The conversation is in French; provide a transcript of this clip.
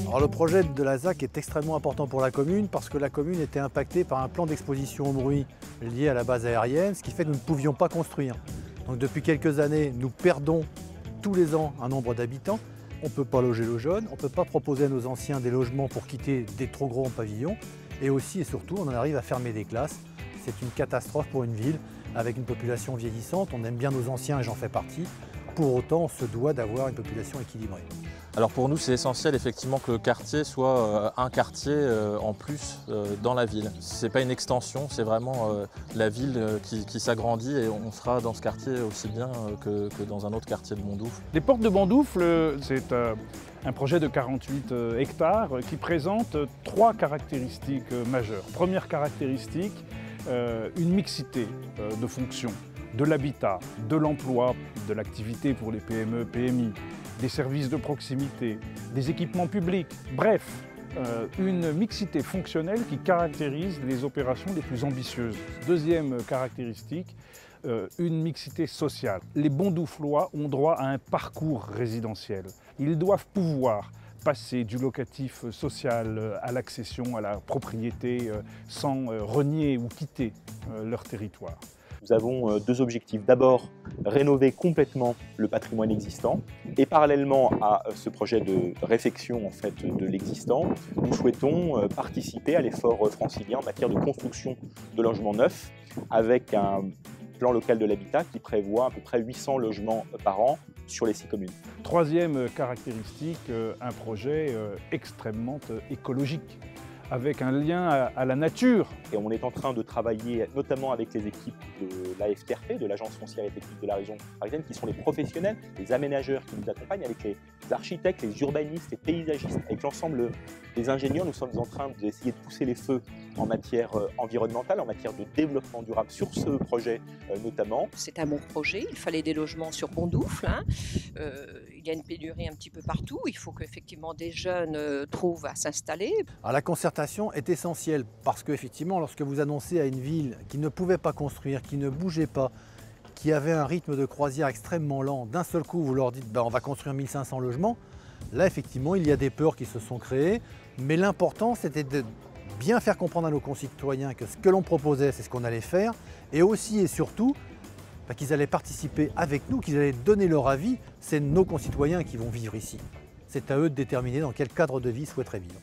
Alors le projet de la ZAC est extrêmement important pour la commune parce que la commune était impactée par un plan d'exposition au bruit lié à la base aérienne, ce qui fait que nous ne pouvions pas construire. Donc depuis quelques années, nous perdons tous les ans un nombre d'habitants. On ne peut pas loger nos jeunes, on ne peut pas proposer à nos anciens des logements pour quitter des trop gros pavillons. Et aussi et surtout, on en arrive à fermer des classes. C'est une catastrophe pour une ville avec une population vieillissante. On aime bien nos anciens et j'en fais partie. Pour autant, on se doit d'avoir une population équilibrée. Alors pour nous, c'est essentiel effectivement que le quartier soit un quartier en plus dans la ville. Ce n'est pas une extension, c'est vraiment la ville qui s'agrandit et on sera dans ce quartier aussi bien que dans un autre quartier de Bondoufle. Les Portes de Bondoufle, c'est un projet de 48 hectares qui présente 3 caractéristiques majeures. Première caractéristique, une mixité de fonctions, de l'habitat, de l'emploi, de l'activité pour les PME, PMI, des services de proximité, des équipements publics, bref, une mixité fonctionnelle qui caractérise les opérations les plus ambitieuses. Deuxième caractéristique, une mixité sociale. Les Bondouflois ont droit à un parcours résidentiel. Ils doivent pouvoir passer du locatif social à l'accession à la propriété sans renier ou quitter leur territoire. Nous avons 2 objectifs. D'abord, rénover complètement le patrimoine existant et parallèlement à ce projet de réfection en fait, de l'existant, nous souhaitons participer à l'effort francilien en matière de construction de logements neufs avec un plan local de l'habitat qui prévoit à peu près 800 logements par an sur les 6 communes. Troisième caractéristique, un projet extrêmement écologique, avec un lien à la nature. Et on est en train de travailler notamment avec les équipes de l'AFTRP, de l'Agence foncière et technique de la région parisienne, qui sont les professionnels, les aménageurs qui nous accompagnent, avec les architectes, les urbanistes, les paysagistes, avec l'ensemble des ingénieurs. Nous sommes en train d'essayer de pousser les feux en matière environnementale, en matière de développement durable sur ce projet notamment. C'est un bon projet, il fallait des logements sur Bondoufle. Il y a une pénurie un petit peu partout, il faut qu'effectivement des jeunes trouvent à s'installer. Alors, la concertation est essentielle parce qu'effectivement, lorsque vous annoncez à une ville qui ne pouvait pas construire, qui ne bougeait pas, qui avait un rythme de croisière extrêmement lent, d'un seul coup vous leur dites on va construire 1500 logements, là effectivement il y a des peurs qui se sont créées, mais l'important c'était de bien faire comprendre à nos concitoyens que ce que l'on proposait c'est ce qu'on allait faire, et aussi et surtout qu'ils allaient participer avec nous, qu'ils allaient donner leur avis. C'est nos concitoyens qui vont vivre ici. C'est à eux de déterminer dans quel cadre de vie ils souhaiteraient vivre.